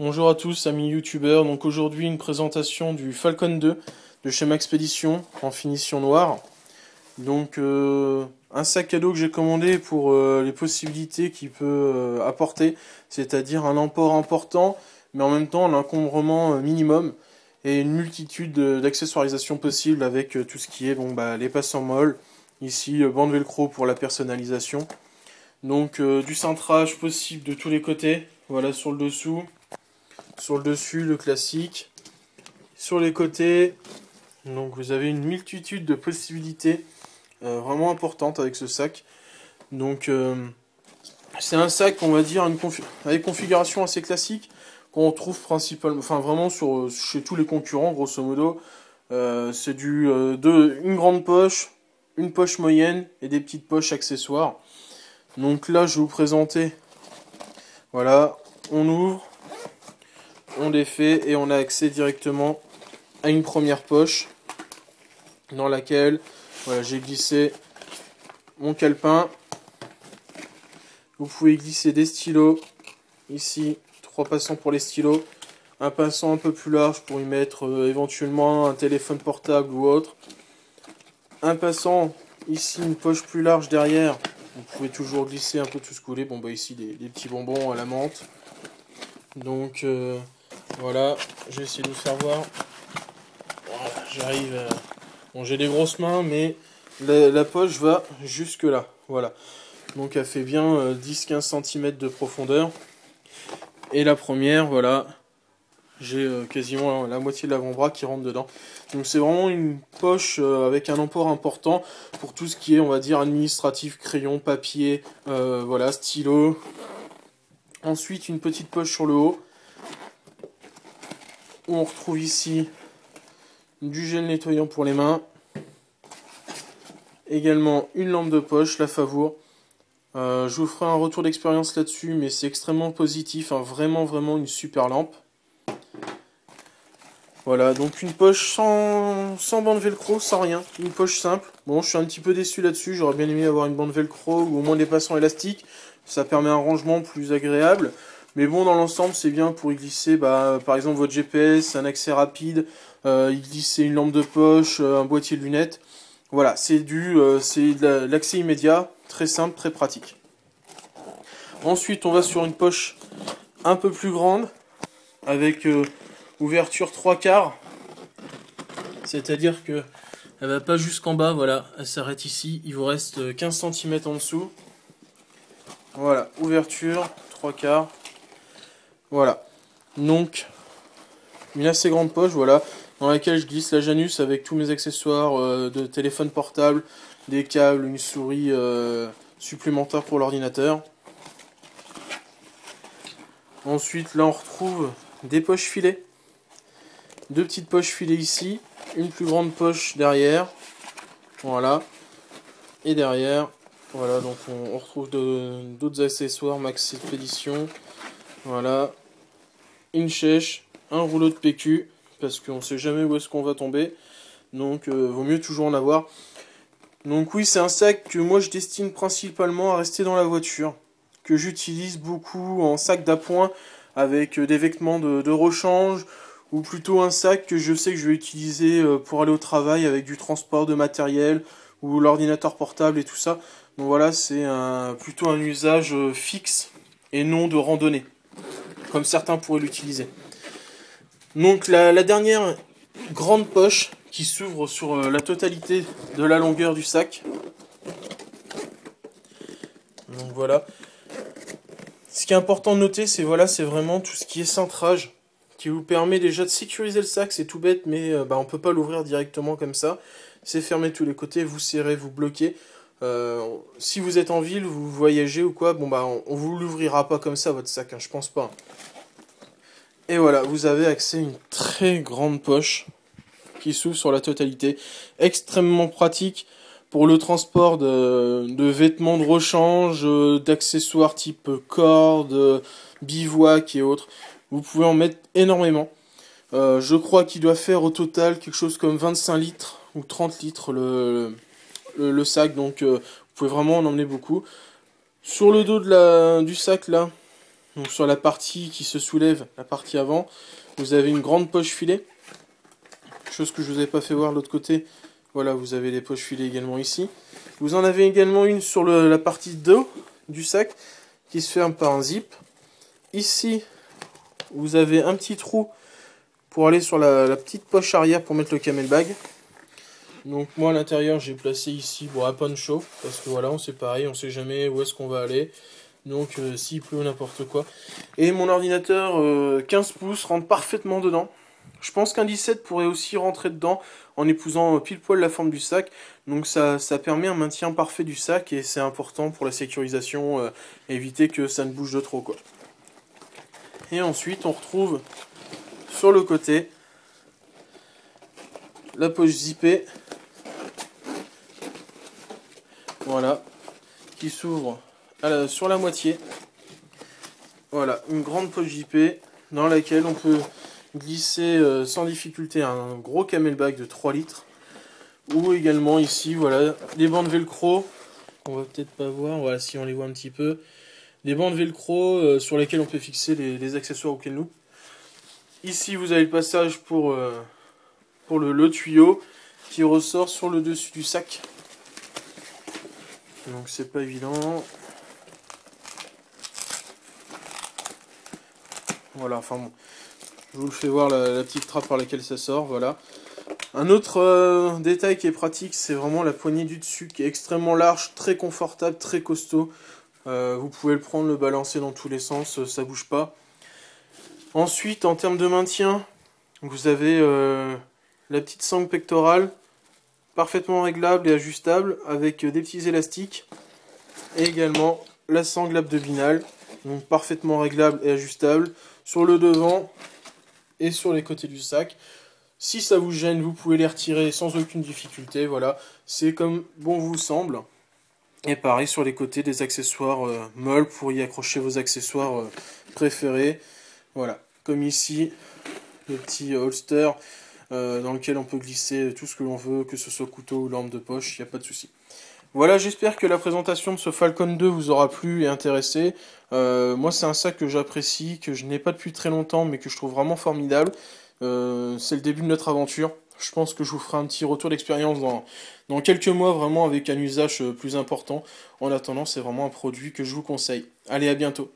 Bonjour à tous amis youtubeurs, donc aujourd'hui une présentation du Falcon 2 de chez Maxpédition en finition noire. Donc un sac à dos que j'ai commandé pour les possibilités qu'il peut apporter, c'est-à-dire un emport important mais en même temps un encombrement minimum et une multitude d'accessoirisations possibles avec tout ce qui est les passants molles, ici bande velcro pour la personnalisation. Donc du cintrage possible de tous les côtés, voilà sur le dessous. Sur le dessus, le classique. Sur les côtés, donc vous avez une multitude de possibilités vraiment importantes avec ce sac. Donc c'est un sac, on va dire, avec configuration assez classique qu'on trouve principalement, enfin vraiment chez tous les concurrents, grosso modo. C'est une grande poche, une poche moyenne et des petites poches accessoires. Donc là, je vais vous présenter. Voilà, on ouvre. On défait et on a accès directement à une première poche dans laquelle voilà, j'ai glissé mon calepin. Vous pouvez glisser des stylos ici, 3 passants pour les stylos, un passant un peu plus large pour y mettre éventuellement un téléphone portable ou autre, un passant ici, une poche plus large derrière. Vous pouvez toujours glisser un peu tout ce que vous voulez. Bon bah ici des petits bonbons à la menthe. Donc voilà, je vais essayer de vous faire voir. Voilà, j'arrive. Bon, j'ai des grosses mains, mais la poche va jusque là. Voilà. Donc elle fait bien 10-15 cm de profondeur. Et la première, voilà, j'ai quasiment la moitié de l'avant-bras qui rentre dedans. Donc c'est vraiment une poche avec un emport important pour tout ce qui est, on va dire, administratif, crayon, papier, voilà, stylo. Ensuite, une petite poche sur le haut. Où on retrouve ici du gel nettoyant pour les mains. Également une lampe de poche, la Favour. Je vous ferai un retour d'expérience là-dessus, mais c'est extrêmement positif, hein, vraiment une super lampe. Voilà, donc une poche sans bande velcro, sans rien, une poche simple. Bon, je suis un petit peu déçu là-dessus, j'aurais bien aimé avoir une bande velcro ou au moins des passants élastiques. Ça permet un rangement plus agréable. Mais bon, dans l'ensemble, c'est bien pour y glisser, par exemple, votre GPS, un accès rapide, y glisser une lampe de poche, un boîtier de lunettes. Voilà, c'est de l'accès immédiat, très simple, très pratique. Ensuite, on va sur une poche un peu plus grande, avec ouverture 3/4. C'est-à-dire que elle va pas jusqu'en bas, voilà, elle s'arrête ici. Il vous reste 15 cm en dessous. Voilà, ouverture 3/4. Voilà, donc une assez grande poche, voilà, dans laquelle je glisse la Janus avec tous mes accessoires de téléphone portable, des câbles, une souris supplémentaire pour l'ordinateur. Ensuite, là on retrouve des poches filets, 2 petites poches filets ici, une plus grande poche derrière, voilà, et derrière, voilà, donc on retrouve d'autres accessoires Maxpédition, voilà. Une chèche, un rouleau de PQ, parce qu'on ne sait jamais où est-ce qu'on va tomber, donc vaut mieux toujours en avoir. Donc oui, c'est un sac que moi je destine principalement à rester dans la voiture, que j'utilise beaucoup en sac d'appoint avec des vêtements de rechange, ou plutôt un sac que je sais que je vais utiliser pour aller au travail avec du transport de matériel, ou l'ordinateur portable et tout ça. Donc voilà, c'est plutôt un usage fixe et non de randonnée, comme certains pourraient l'utiliser. Donc la dernière grande poche qui s'ouvre sur la totalité de la longueur du sac. Donc voilà. Ce qui est important de noter, c'est vraiment tout ce qui est cintrage, qui vous permet déjà de sécuriser le sac. C'est tout bête, mais on peut pas l'ouvrir directement comme ça. C'est fermé de tous les côtés, vous serrez, vous bloquez. Si vous êtes en ville, vous voyagez ou quoi, on vous l'ouvrira pas comme ça votre sac, hein, je pense pas. Et voilà, vous avez accès à une très grande poche qui s'ouvre sur la totalité, extrêmement pratique pour le transport de vêtements de rechange, d'accessoires type corde, bivouac et autres. Vous pouvez en mettre énormément. Je crois qu'il doit faire au total quelque chose comme 25 litres ou 30 litres le sac, donc vous pouvez vraiment en emmener beaucoup. Sur le dos du sac là, Donc sur la partie qui se soulève, la partie avant, vous avez une grande poche filet. Chose que je vous avais pas fait voir de l'autre côté. Voilà, vous avez les poches filets également ici. Vous en avez également une sur la partie dos du sac qui se ferme par un zip. Ici, vous avez un petit trou pour aller sur la petite poche arrière pour mettre le camelbag. Donc moi à l'intérieur j'ai placé ici à poncho parce que voilà, on sait pareil, on sait jamais où est-ce qu'on va aller. Donc s'il pleut n'importe quoi. Et mon ordinateur 15 pouces rentre parfaitement dedans. Je pense qu'un 17 pourrait aussi rentrer dedans en épousant pile poil la forme du sac. Donc ça permet un maintien parfait du sac et c'est important pour la sécurisation, éviter que ça ne bouge de trop, quoi. Et ensuite on retrouve sur le côté la poche zippée. Voilà, qui s'ouvre sur la moitié. Voilà, une grande poche zippée dans laquelle on peut glisser sans difficulté un gros camelbag de 3 litres. Ou également ici, voilà, des bandes velcro. On va peut-être pas voir, voilà, si on les voit un petit peu. Des bandes velcro sur lesquelles on peut fixer les accessoires au Kenloo. Ici, vous avez le passage pour le tuyau qui ressort sur le dessus du sac. Donc c'est pas évident. Voilà, enfin bon. Je vous le fais voir la petite trappe par laquelle ça sort, voilà. Un autre détail qui est pratique, c'est vraiment la poignée du dessus qui est extrêmement large, très confortable, très costaud. Vous pouvez le prendre, le balancer dans tous les sens, ça bouge pas. Ensuite, en termes de maintien, vous avez la petite sangle pectorale, parfaitement réglable et ajustable, avec des petits élastiques. Et également la sangle abdominale, donc parfaitement réglable et ajustable, sur le devant et sur les côtés du sac. Si ça vous gêne, vous pouvez les retirer sans aucune difficulté, voilà. C'est comme bon vous semble. Et pareil sur les côtés des accessoires molles pour y accrocher vos accessoires préférés. Voilà, comme ici, le petit holster dans lequel on peut glisser tout ce que l'on veut, que ce soit couteau ou lampe de poche, il n'y a pas de souci. Voilà, j'espère que la présentation de ce Falcon 2 vous aura plu et intéressé. Moi, c'est un sac que j'apprécie, que je n'ai pas depuis très longtemps, mais que je trouve vraiment formidable. C'est le début de notre aventure. Je pense que je vous ferai un petit retour d'expérience dans quelques mois, vraiment avec un usage plus important. En attendant, c'est vraiment un produit que je vous conseille. Allez, à bientôt.